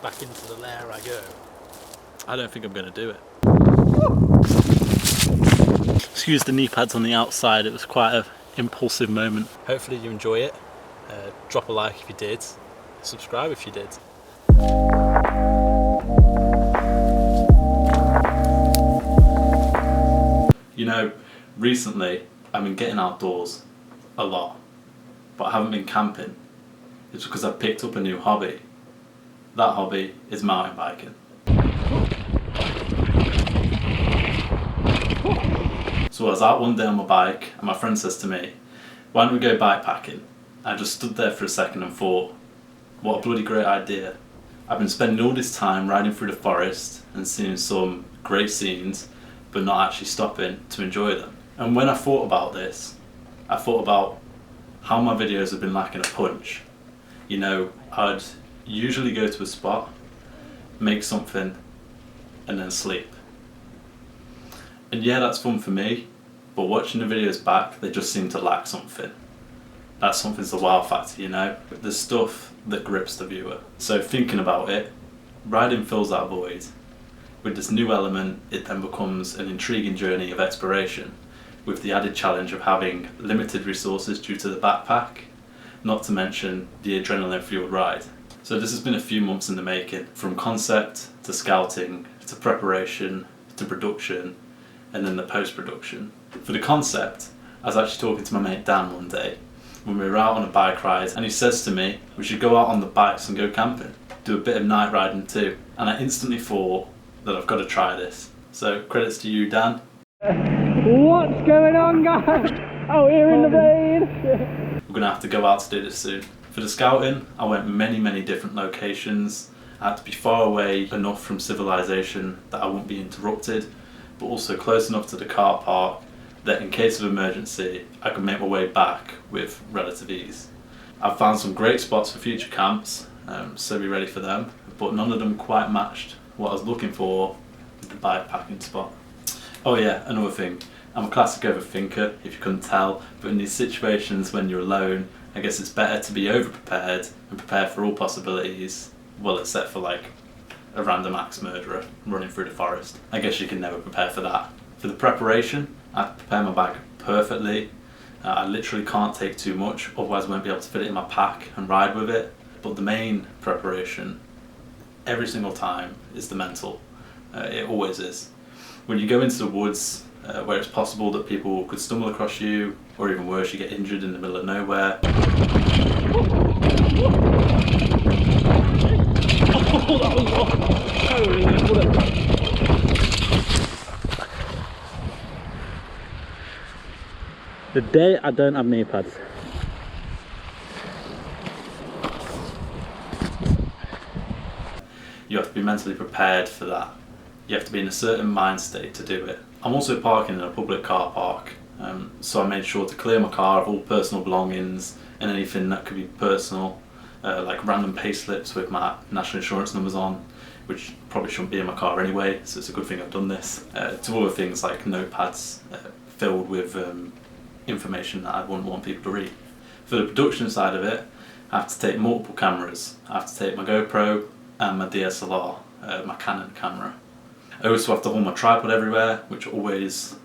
back into the lair I go. I don't think I'm going to do it. Excuse the knee pads on the outside, it was quite an impulsive moment. Hopefully you enjoy it. Drop a like if you did, subscribe if you did. You know, recently I've been getting outdoors a lot, but I haven't been camping. It's because I've picked up a new hobby. That hobby is mountain biking. So I was out one day on my bike and my friend says to me, why don't we go bikepacking? I just stood there for a second and thought, what a bloody great idea. I've been spending all this time riding through the forest and seeing some great scenes, but not actually stopping to enjoy them. And when I thought about this, I thought about how my videos have been lacking a punch. You know, I'd usually go to a spot, make something, and then sleep. And yeah, that's fun for me, but watching the videos back, they just seem to lack something. That something's the wow factor, you know? There's stuff that grips the viewer. So thinking about it, riding fills that void. With this new element, it then becomes an intriguing journey of exploration, with the added challenge of having limited resources due to the backpack, not to mention the adrenaline-fueled ride. So this has been a few months in the making, from concept to scouting to preparation to production and then the post-production. For the concept, I was actually talking to my mate Dan one day when we were out on a bike ride, and he says to me, we should go out on the bikes and go camping, do a bit of night riding too. And I instantly thought that I've got to try this. So credits to you, Dan. What's going on, guys? Oh, here in the rain. We're gonna have to go out to do this soon. For the scouting, I went many different locations. I had to be far away enough from civilization that I wouldn't be interrupted, but also close enough to the car park that in case of emergency, I could make my way back with relative ease. I've found some great spots for future camps, so be ready for them, but none of them quite matched what I was looking for with the bikepacking spot. Oh yeah, another thing, I'm a classic overthinker, if you couldn't tell, but in these situations when you're alone, I guess it's better to be over-prepared and prepare for all possibilities, well, except for like a random axe murderer running through the forest. I guess you can never prepare for that. For the preparation, I prepare my bag perfectly. I literally can't take too much, otherwise I won't be able to fit it in my pack and ride with it. But the main preparation, every single time, is the mental. It always is. When you go into the woods, where it's possible that people could stumble across you, or even worse, you get injured in the middle of nowhere. The day I don't have knee pads. You have to be mentally prepared for that. You have to be in a certain mind state to do it. I'm also parking in a public car park, so I made sure to clear my car of all personal belongings and anything that could be personal, like random pay slips with my national insurance numbers on, which probably shouldn't be in my car anyway, so it's a good thing I've done this. To other things like notepads filled with information that I wouldn't want people to read. For the production side of it, I have to take multiple cameras. I have to take my GoPro and my DSLR, my Canon camera. I also have to hold my tripod everywhere, which always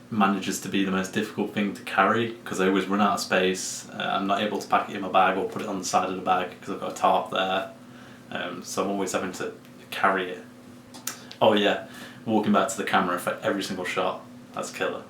manages to be the most difficult thing to carry because I always run out of space. I'm not able to pack it in my bag or put it on the side of the bag because I've got a tarp there, so I'm always having to carry it. Oh yeah, walking back to the camera for every single shot, that's killer.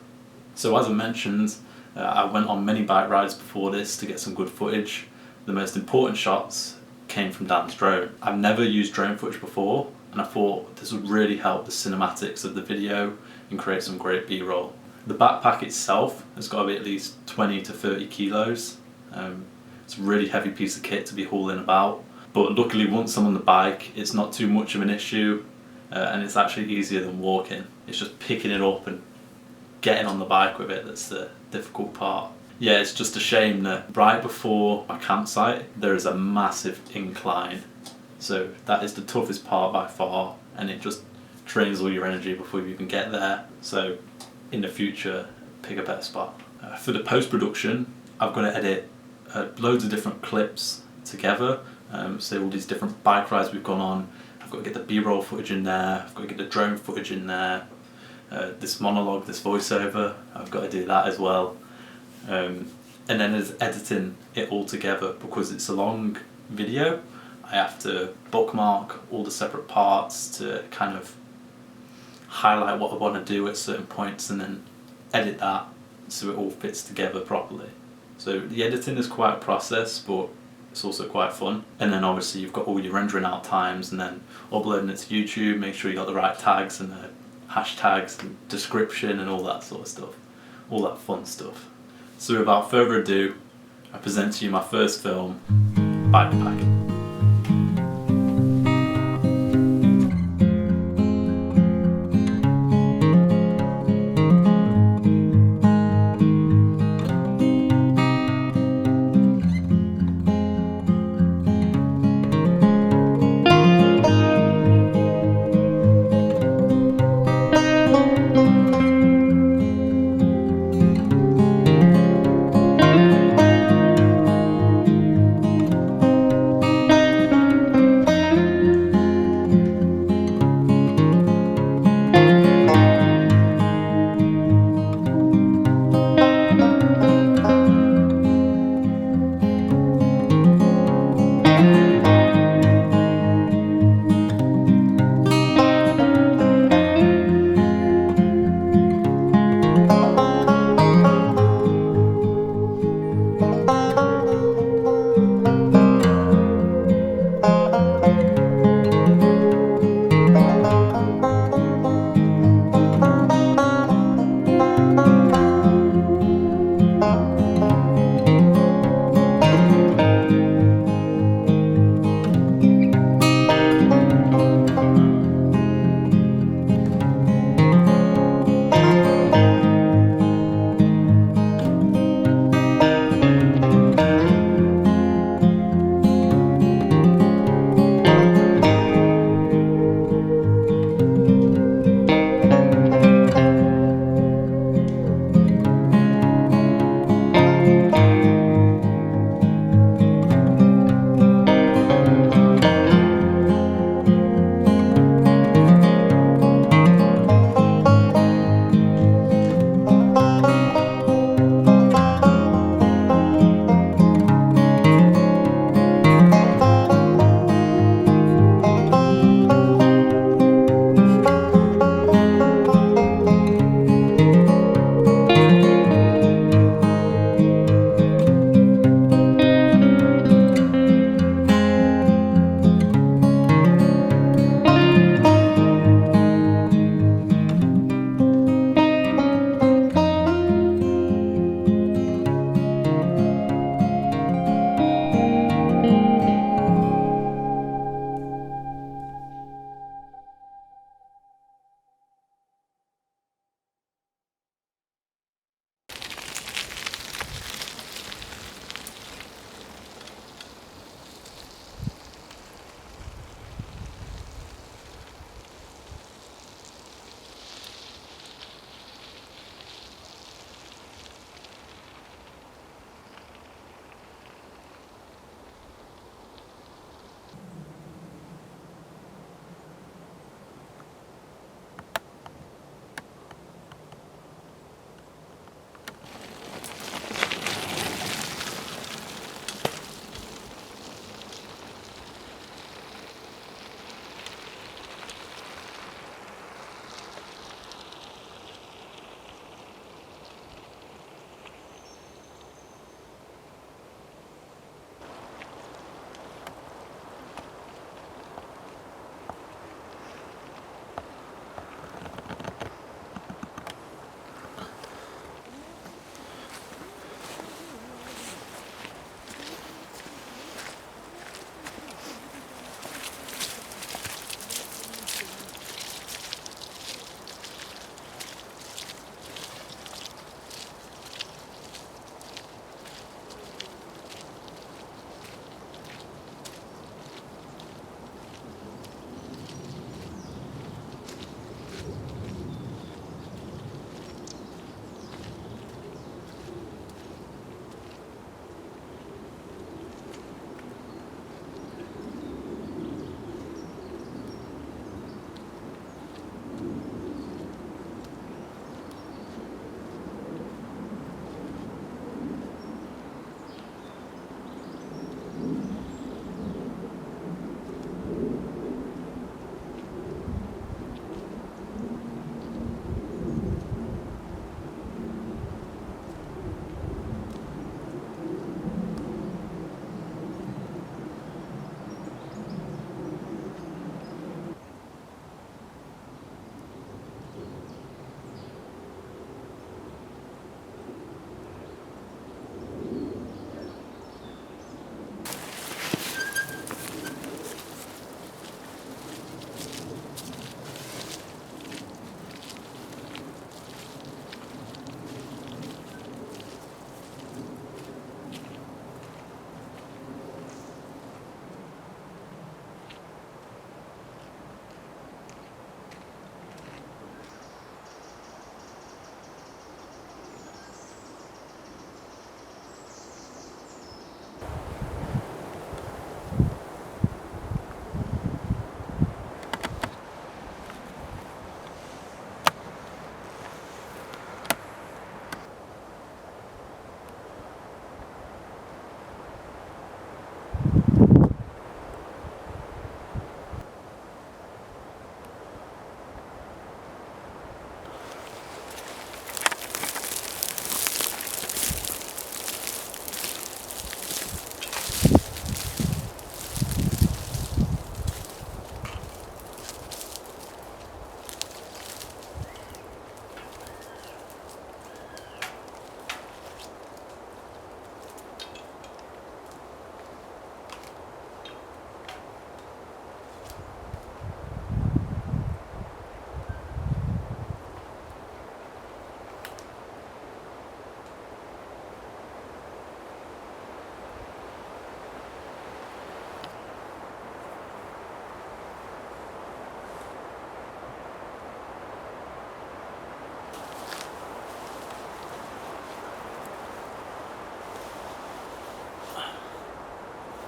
So as I mentioned, I went on many bike rides before this to get some good footage. The most important shots came from Dan's drone. I've never used drone footage before, and I thought this would really help the cinematics of the video and create some great B-roll. The backpack itself has got to be at least 20 to 30 kilos. It's a really heavy piece of kit to be hauling about, but luckily once I'm on the bike it's not too much of an issue, and it's actually easier than walking. It's just picking it up and getting on the bike with it that's the difficult part. Yeah, it's just a shame that right before my campsite there is a massive incline, so that is the toughest part by far, and it just drains all your energy before you even get there. So in the future, pick a better spot. For the post-production, I've got to edit loads of different clips together So all these different bike rides we've gone on, I've got to get the B-roll footage in there, I've got to get the drone footage in there, this monologue, this voiceover, I've got to do that as well. And then there's editing it all together, because it's a long video. I have to bookmark all the separate parts to kind of highlight what I want to do at certain points, and then edit that so it all fits together properly. So the editing is quite a process, but it's also quite fun. And then obviously you've got all your rendering out times, and then uploading it to YouTube, make sure you got the right tags and the hashtags and description and all that sort of stuff, all that fun stuff. So without further ado, I present to you my first film, Bikepacking.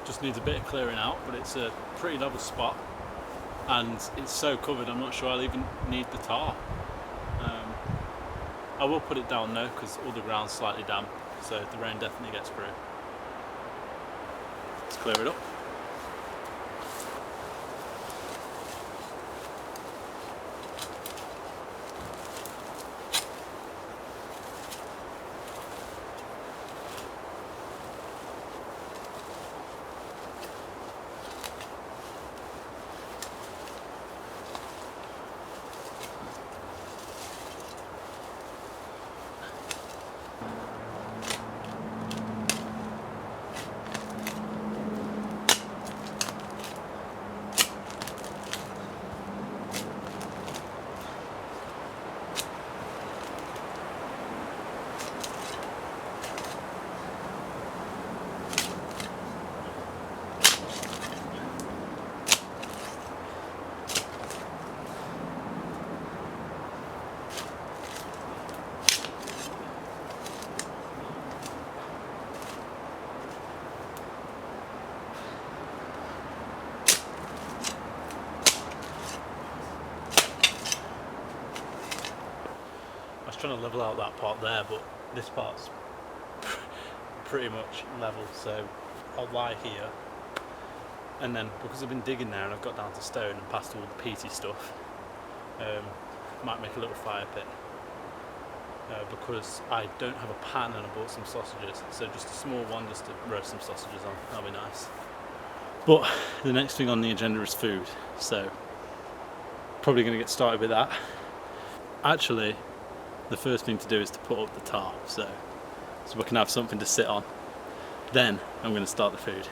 just needs a bit of clearing out, but it's a pretty level spot and it's so covered I'm not sure I'll even need the tar. I will put it down though because all the ground's slightly damp, so the rain definitely gets through. Let's clear it up. Trying to level out that part there, but this part's pretty much level, so I'll lie here, and then because I've been digging there and I've got down to stone and past all the peaty stuff, might make a little fire pit, because I don't have a pan and I bought some sausages, so just a small one just to roast some sausages on, that'll be nice. But the next thing on the agenda is food, so probably going to get started with that. Actually, the first thing to do is to put up the tarp, so we can have something to sit on. Then I'm going to start the food.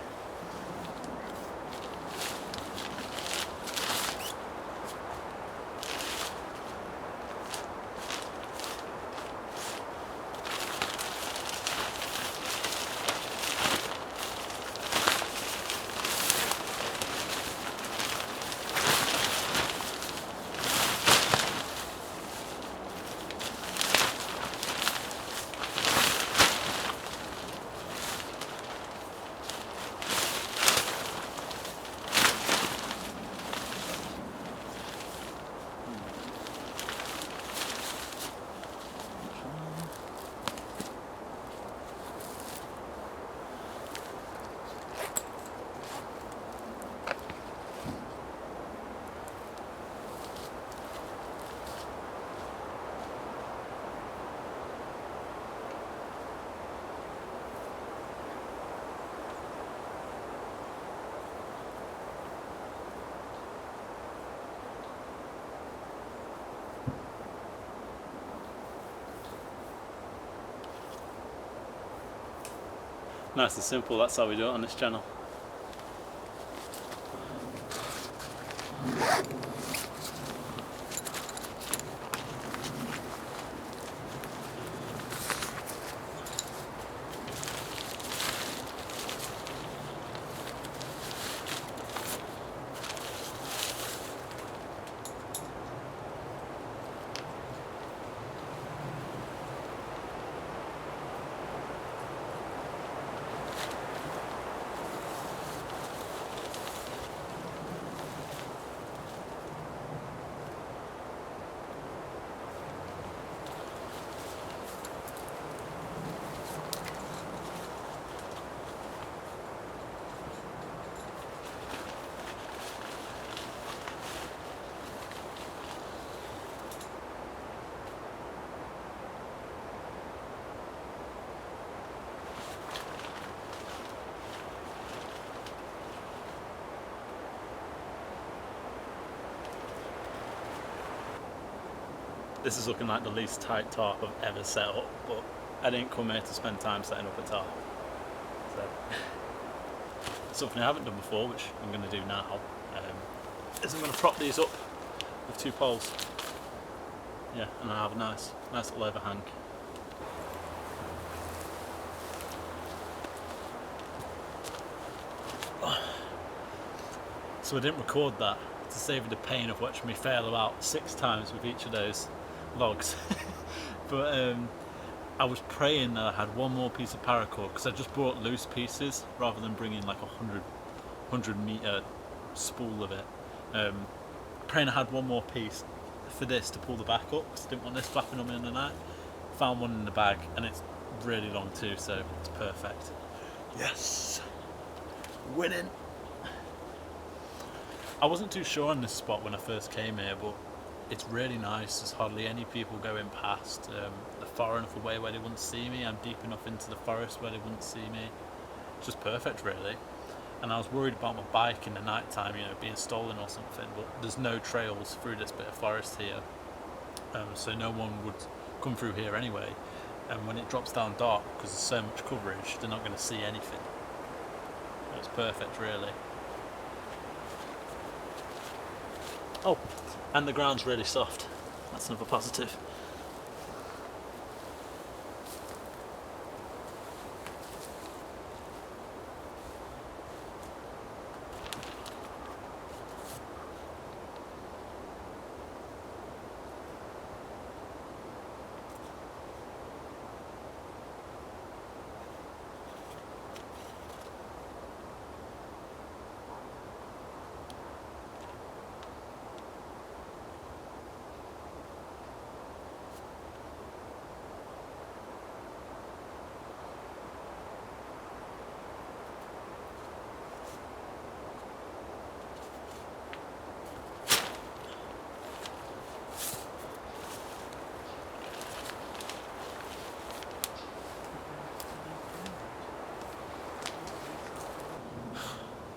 Nice and simple, that's how we do it on this channel. This is looking like the least tight tarp I've ever set up, but I didn't come here to spend time setting up a tarp. So, something I haven't done before, which I'm going to do now, is I'm going to prop these up with 2 poles. Yeah, and I have a nice little overhang. So I didn't record that to save you the pain of watching me fail about 6 times with each of those logs. But I was praying that I had one more piece of paracord, because I just brought loose pieces rather than bringing like 100 meter spool of it. Praying I had one more piece for this to pull the back up, because I didn't want this flapping on me in the night. Found one in the bag, and it's really long too, so it's perfect. Yes! Winning! I wasn't too sure on this spot when I first came here, but it's really nice. There's hardly any people going past. They're far enough away where they wouldn't see me. I'm deep enough into the forest where they wouldn't see me. It's just perfect, really. And I was worried about my bike in the night time, you know, being stolen or something, but there's no trails through this bit of forest here, so no one would come through here anyway. And when it drops down dark, because there's so much coverage, they're not going to see anything. It's perfect, really. Oh, and the ground's really soft. That's another positive.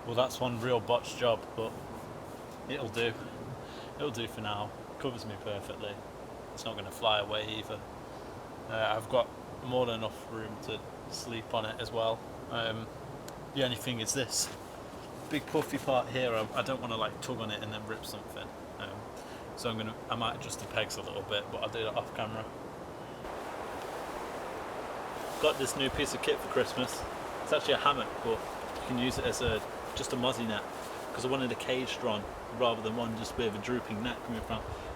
Well, that's one real botched job, but it'll do. It'll do for now. Covers me perfectly. It's not going to fly away either. I've got more than enough room to sleep on it as well. The only thing is this big puffy part here. I don't want to like tug on it and then rip something. So I might adjust the pegs a little bit, but I'll do that off camera. Got this new piece of kit for Christmas. It's actually a hammock, but you can use it as just a mozzie net, because I wanted a caged one rather than one just with a drooping net coming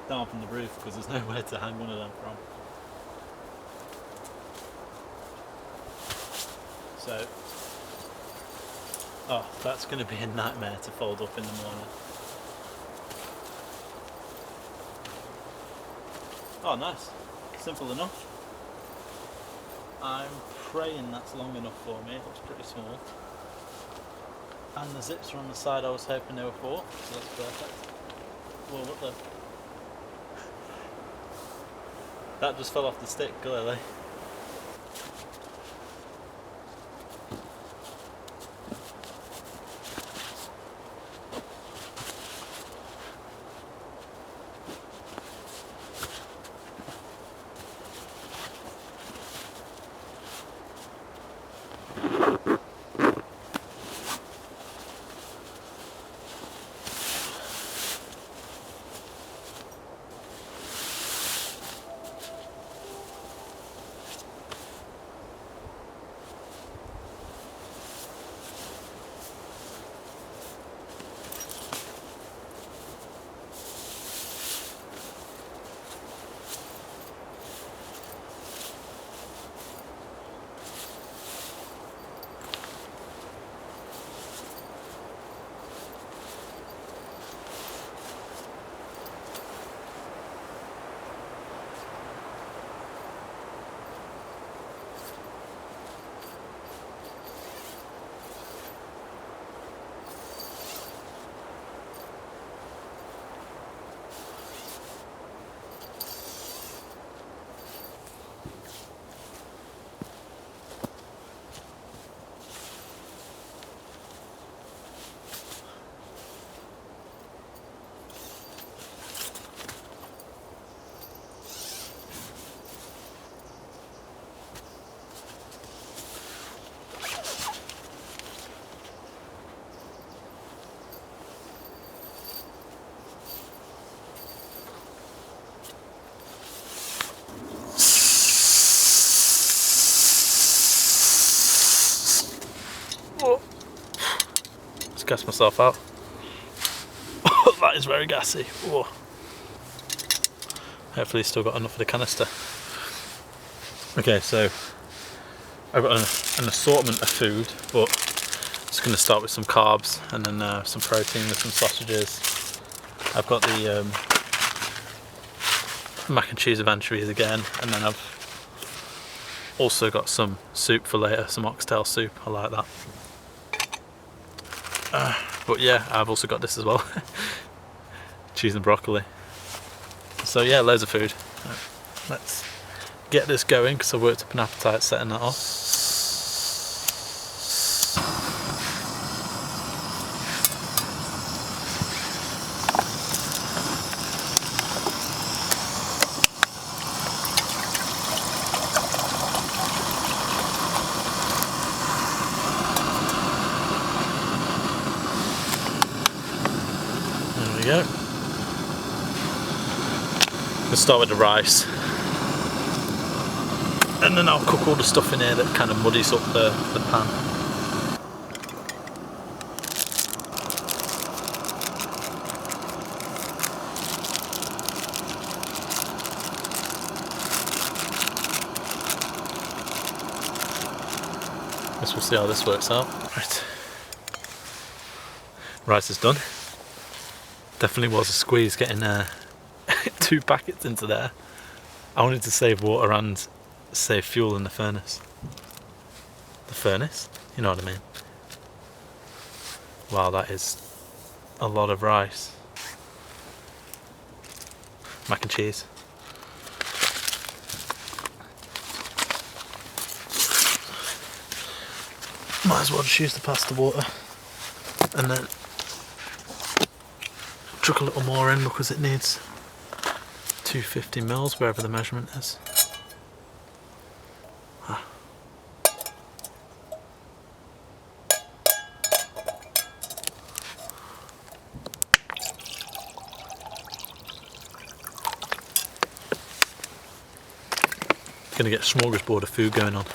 down from the roof, because there's nowhere to hang one of them from. So, oh, that's going to be a nightmare to fold up in the morning. Oh, nice. Simple enough. I'm praying that's long enough for me. It looks pretty small. And the zips are on the side I was hoping they were for, so that's perfect. Whoa, what the? That just fell off the stick, clearly. Just gas myself out. That is very gassy. Whoa. Hopefully still got enough of the canister. Okay, so I've got an assortment of food, but I'm just going to start with some carbs and then some protein with some sausages. I've got the mac and cheese with anchovies again, and then I've also got some soup for later, some oxtail soup. I like that. But yeah, I've also got this as well. Cheese and broccoli. So yeah, loads of food. Let's get this going because I worked up an appetite setting that off. There we go. We'll start with the rice, and then I'll cook all the stuff in here that kind of muddies up the pan. Guess we'll see how this works out. Right, rice is done. Definitely was a squeeze getting 2 packets into there. I wanted to save water and save fuel in the furnace. The furnace? You know what I mean? Wow, that is a lot of rice. Mac and cheese. Might as well just use the pasta water and then chuck a little more in because it needs 250 mils wherever the measurement is. Gonna get a smorgasbord of food going on.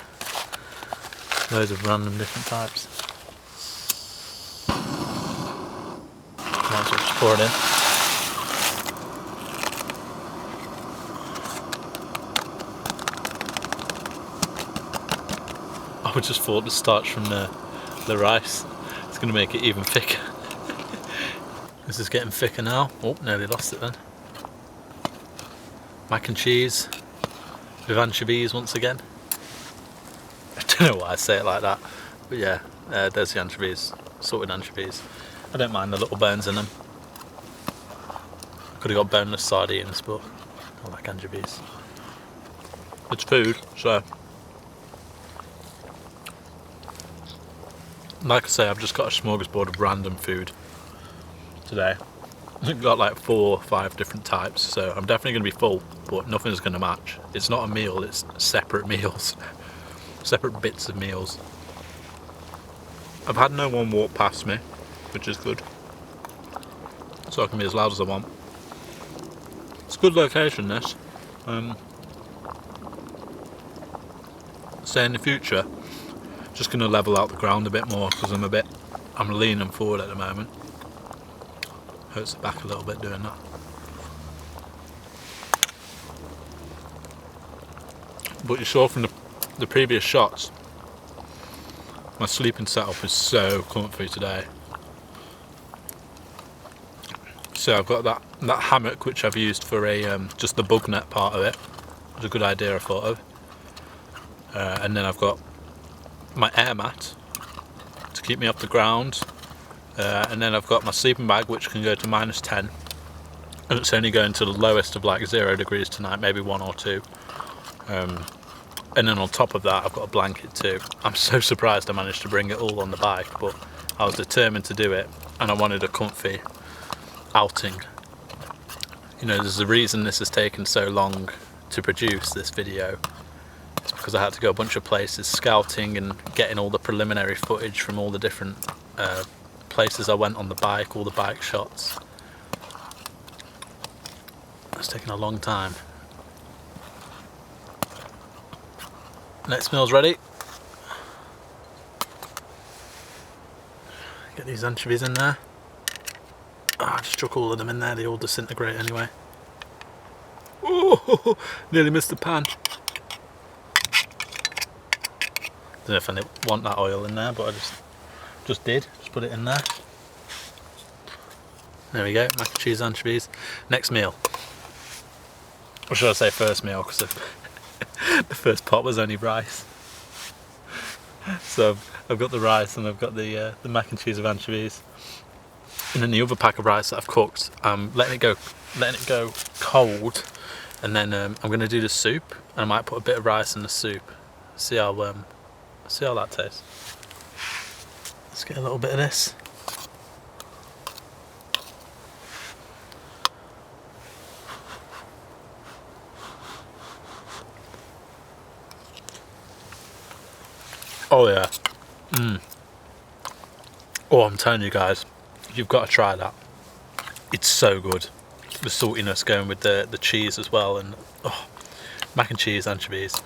Loads of random different types. Might as well just pour it in. I just thought the starch from the rice is going to make it even thicker. This is getting thicker now. Oh, nearly lost it then. Mac and cheese with anchovies once again. I don't know why I say it like that, but yeah, there's the anchovies, salted anchovies. I don't mind the little bones in them. Could have got boneless sardines, but I like anchovies. It's food, so. Like I say, I've just got a smorgasbord of random food today. I've got like 4 or 5 different types, so I'm definitely going to be full, but nothing's going to match. It's not a meal, it's separate meals. Separate bits of meals. I've had no one walk past me, which is good. So I can be as loud as I want. It's a good location, this. Say in the future, just going to level out the ground a bit more because I'm leaning forward at the moment. Hurts the back a little bit doing that. But you saw from the previous shots, my sleeping setup is so comfy today. So I've got that hammock which I've used for just the bug net part of it. It was a good idea I thought of. And then I've got my air mat to keep me off the ground, and then I've got my sleeping bag which can go to -10, and it's only going to the lowest of like 0 degrees tonight, maybe 1 or 2, and then on top of that I've got a blanket too. I'm so surprised I managed to bring it all on the bike, but I was determined to do it and I wanted a comfy outing. You know, there's a reason this has taken so long to produce this video. It's because I had to go a bunch of places scouting and getting all the preliminary footage from all the different places I went on the bike, all the bike shots. It's taken a long time. Next meal's ready. Get these anchovies in there. Oh, I just chuck all of them in there, they all disintegrate anyway. Oh, nearly missed the pan. Don't know if I want that oil in there, but I just did. Just put it in there. There we go, mac and cheese, anchovies. Next meal. Or should I say first meal, because the first pot was only rice. So I've got the rice and I've got the mac and cheese with anchovies. And then the other pack of rice that I've cooked, I'm letting it go cold, and then I'm going to do the soup, and I might put a bit of rice in the soup. See how that tastes. Let's get a little bit of this. Oh yeah. Oh, I'm telling you guys, you've got to try that. It's so good. The saltiness going with the cheese as well, and oh, mac and cheese, anchovies.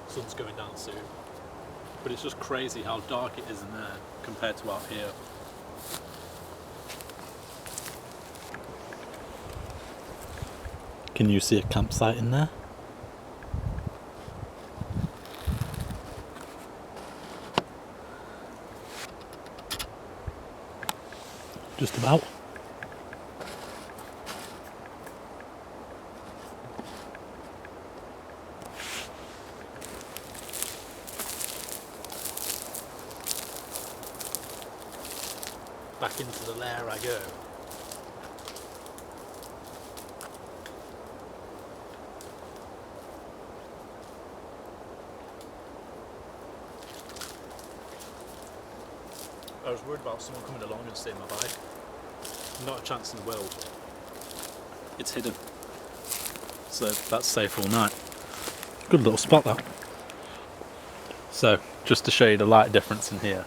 Sun's going down soon, but it's just crazy how dark it is in there compared to out here. Can you see a campsite in there? Just about. Back into the lair I go. I was worried about someone coming along and stealing my bike. Not a chance in the world. It's hidden. So that's safe all night. Good little spot that. So, just to show you the light difference in here.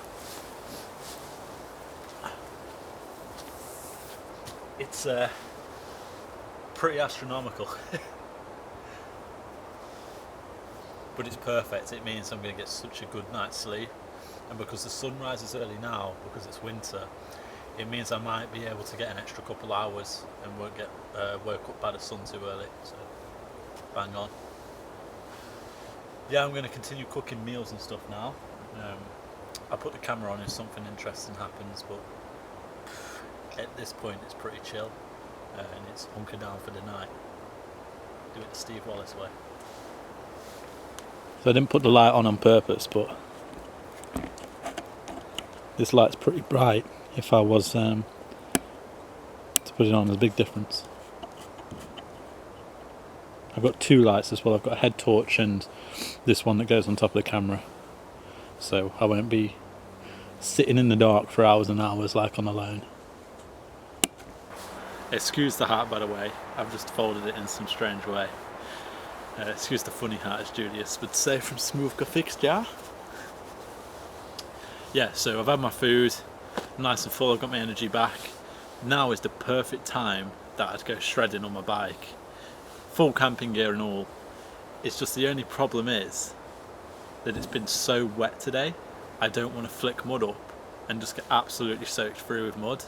It's pretty astronomical. But it's perfect. It means I'm going to get such a good night's sleep. And because the sun rises early now, because it's winter, it means I might be able to get an extra couple hours and won't get woke up by the sun too early. So, bang on. Yeah, I'm going to continue cooking meals and stuff now. I'll put the camera on if something interesting happens, but at this point it's pretty chill, and it's hunker down for the night. Do it the Steve Wallace way. So I didn't put the light on purpose, but this light's pretty bright. If I was to put it on, there's a big difference. I've got two lights as well. I've got a head torch and this one that goes on top of the camera, so I won't be sitting in the dark for hours and hours like on Alone. Excuse the hat, by the way. I've just folded it in some strange way. Excuse the funny hat, as Julius would say from Smooth Graphics Jar. Yeah, so I've had my food, I'm nice and full, I've got my energy back. Now is the perfect time that I'd go shredding on my bike. Full camping gear and all. It's just the only problem is that it's been so wet today, I don't want to flick mud up and just get absolutely soaked through with mud.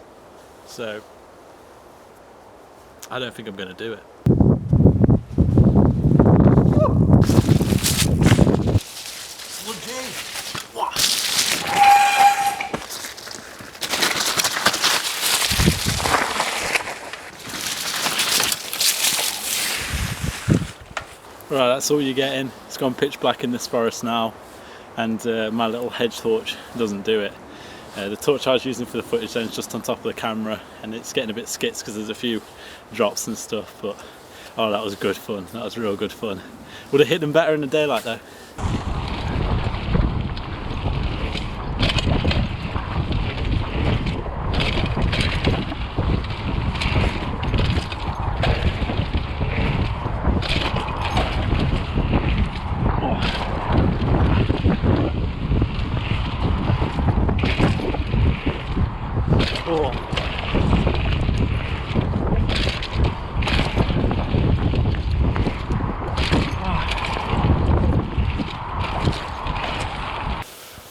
So I don't think I'm going to do it. Right, that's all you're getting. It's gone pitch black in this forest now, and my little hedge torch doesn't do it. The torch I was using for the footage then is just on top of the camera, and it's getting a bit skits because there's a few drops and stuff, but oh, that was good fun. That was real good fun. Would have hit them better in the daylight though.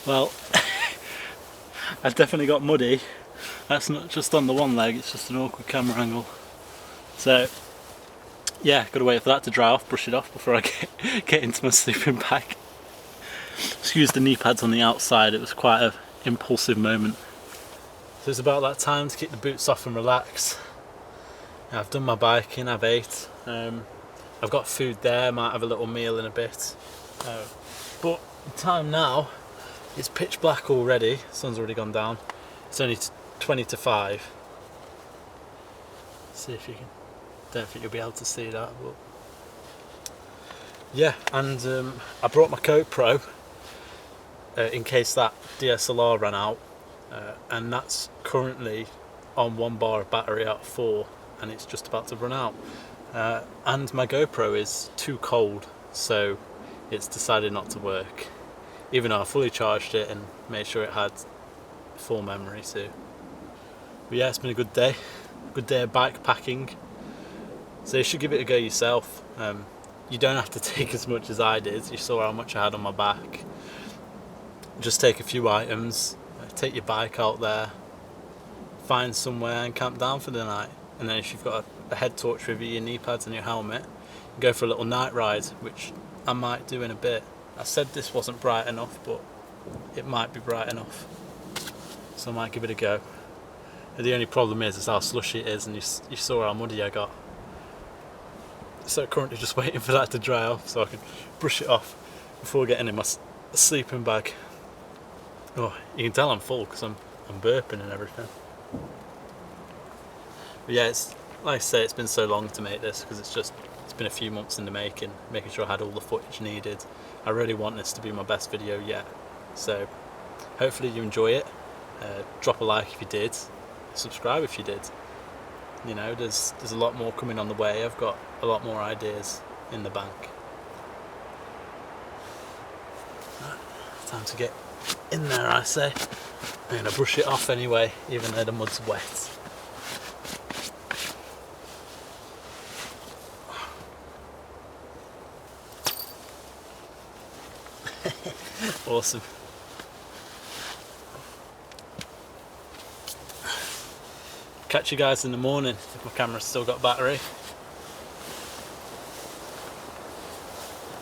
Well, I definitely got muddy. That's not just on the one leg, it's just an awkward camera angle. So, yeah, gotta wait for that to dry off, brush it off before I get into my sleeping bag. Just used the knee pads on the outside, it was quite an impulsive moment. So it's about that time to kick the boots off and relax. I've done my biking, I've ate. I've got food there, might have a little meal in a bit. But the time now, it's pitch black already, sun's already gone down. It's only 20 to 5. See if you can, don't think you'll be able to see that, but yeah, and I brought my GoPro in case that DSLR ran out, and that's currently on 1 bar of battery out of 4, and it's just about to run out. And my GoPro is too cold, so it's decided not to work, even though I fully charged it and made sure it had full memory too. But yeah, it's been a good day of bike packing, so you should give it a go yourself. You don't have to take as much as I did. You saw how much I had on my back. Just take a few items, take your bike out there, find somewhere and camp down for the night, and then if you've got a head torch with you, your knee pads and your helmet, go for a little night ride, which I might do in a bit. I said this wasn't bright enough, but it might be bright enough, so I might give it a go. The only problem is how slushy it is, and you saw how muddy I got. So currently just waiting for that to dry off so I can brush it off before getting in my sleeping bag. Oh, you can tell I'm full because I'm burping and everything. But yeah, it's like I say, it's been so long to make this because it's been a few months in the making sure I had all the footage needed. I really want this to be my best video yet, so hopefully you enjoy it. Drop a like if you did, subscribe if you did. You know, there's a lot more coming on the way. I've got a lot more ideas in the bank. Time to get in there, I say. I'm going to brush it off anyway, even though the mud's wet. Awesome. Catch you guys in the morning if my camera's still got battery.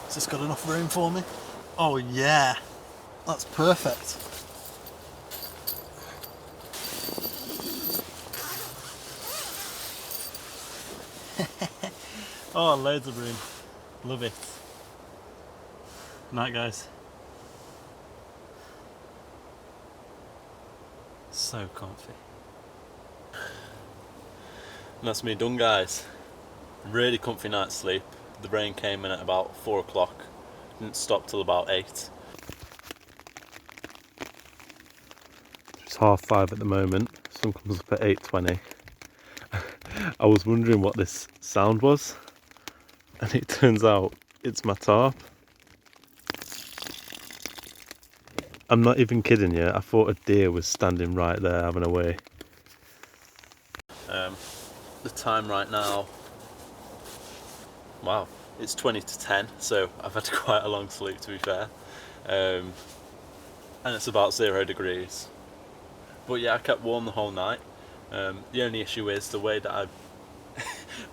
Has this got enough room for me? Oh yeah, that's perfect. Oh, loads of room. Love it. Night, guys. So comfy. And that's me done, guys. Really comfy night's sleep. The rain came in at about 4 o'clock. Didn't stop till about 8. It's 5:30 at the moment. Sun comes up at 8:20. I was wondering what this sound was, and it turns out it's my tarp. I'm not even kidding you, I thought a deer was standing right there having a wee. The time right now, wow, it's 20 to 10, so I've had quite a long sleep to be fair. And it's about 0 degrees. But yeah, I kept warm the whole night. The only issue is the way that I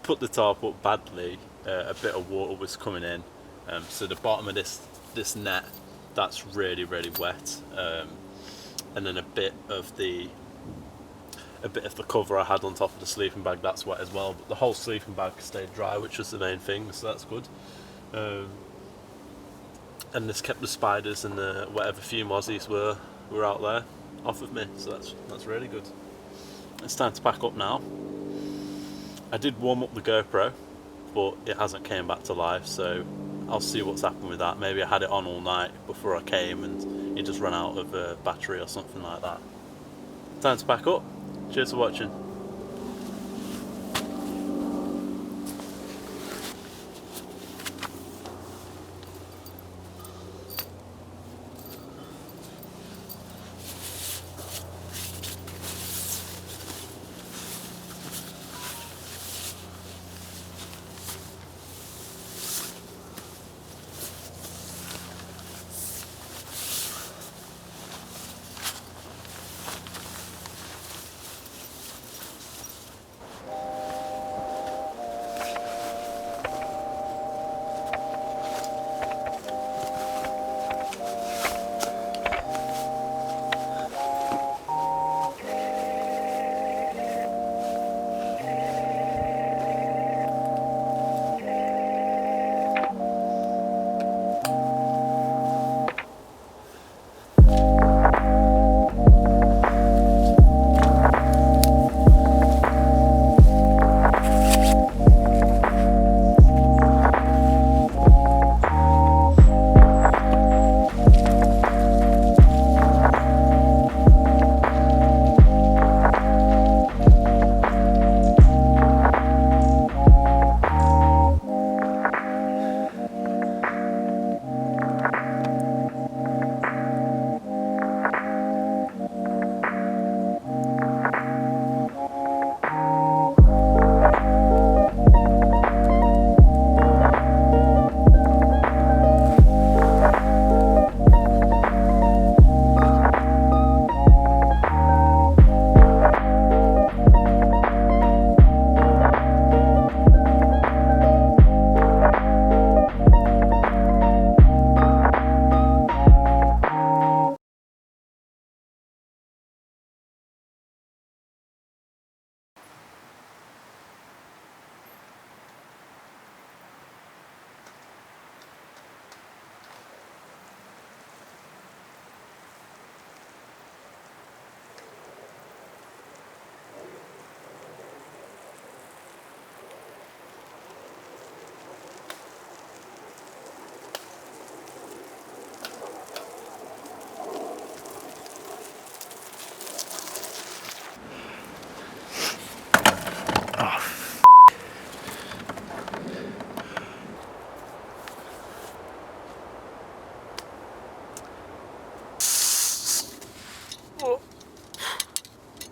put the tarp up badly, a bit of water was coming in. So the bottom of this net, that's really wet, and then a bit of the cover I had on top of the sleeping bag, that's wet as well, but the whole sleeping bag stayed dry, which was the main thing, so that's good. And this kept the spiders and whatever few mozzies were out there off of me, so that's really good. It's time to pack up now. I did warm up the GoPro, but it hasn't came back to life, so I'll see what's happened with that. Maybe I had it on all night before I came and it just ran out of battery or something like that. Time to pack up. Cheers for watching.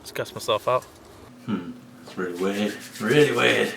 Just gassed myself out. It's really weird. Really weird.